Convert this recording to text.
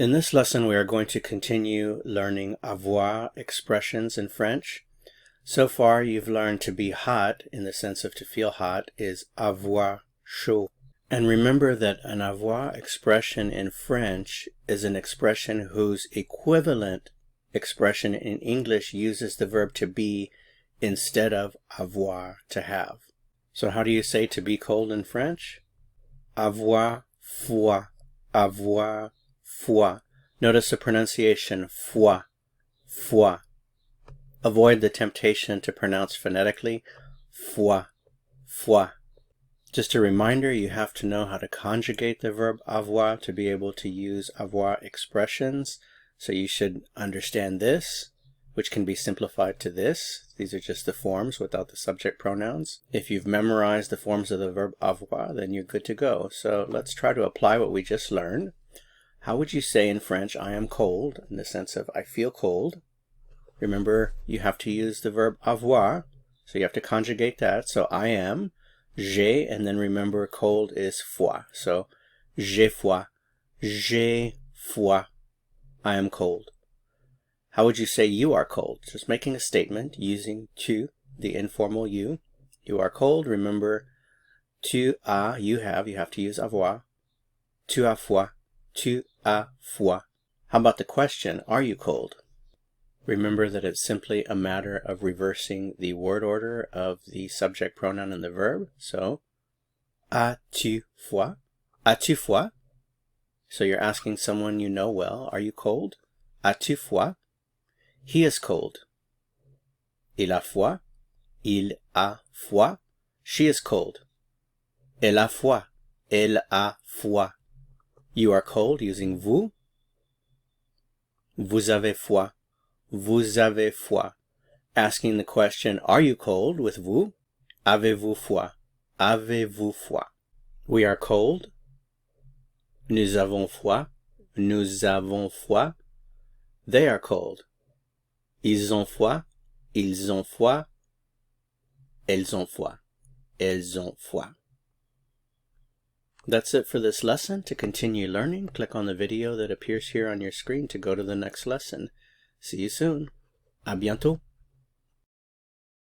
In this lesson, we are going to continue learning avoir expressions in French. So far, you've learned to be hot, in the sense of to feel hot, is avoir chaud. And remember that an avoir expression in French is an expression whose equivalent expression in English uses the verb to be instead of avoir, to have. So how do you say to be cold in French? Avoir froid. Avoir froid. Notice the pronunciation, froid, froid. Avoid the temptation to pronounce phonetically, froid, froid. Just a reminder, you have to know how to conjugate the verb avoir to be able to use avoir expressions. So you should understand this, which can be simplified to this. These are just the forms without the subject pronouns. If you've memorized the forms of the verb avoir, then you're good to go. So let's try to apply what we just learned. How would you say in French, I am cold, in the sense of I feel cold? Remember, you have to use the verb avoir, so you have to conjugate that. So I am, j'ai, and then remember cold is froid. So j'ai froid, j'ai froid, I am cold. How would you say you are cold? Just making a statement using tu, the informal you. You are cold, remember tu as, you have to use avoir. Tu as froid, tu as froid. How about the question, are you cold? Remember that it's simply a matter of reversing the word order of the subject pronoun and the verb. So, as-tu froid? As-tu froid? So you're asking someone you know well, are you cold? As-tu froid? He is cold. Il a froid. Il a froid. She is cold. Elle a froid. Elle a froid. You are cold using vous. Vous avez froid. Vous avez froid. Asking the question, are you cold, with vous? Avez-vous froid? Avez-vous froid? We are cold. Nous avons froid. Nous avons froid. They are cold. Ils ont froid. Ils ont froid. Elles ont froid. Elles ont froid. That's it for this lesson. To continue learning, click on the video that appears here on your screen to go to the next lesson. See you soon. À bientôt.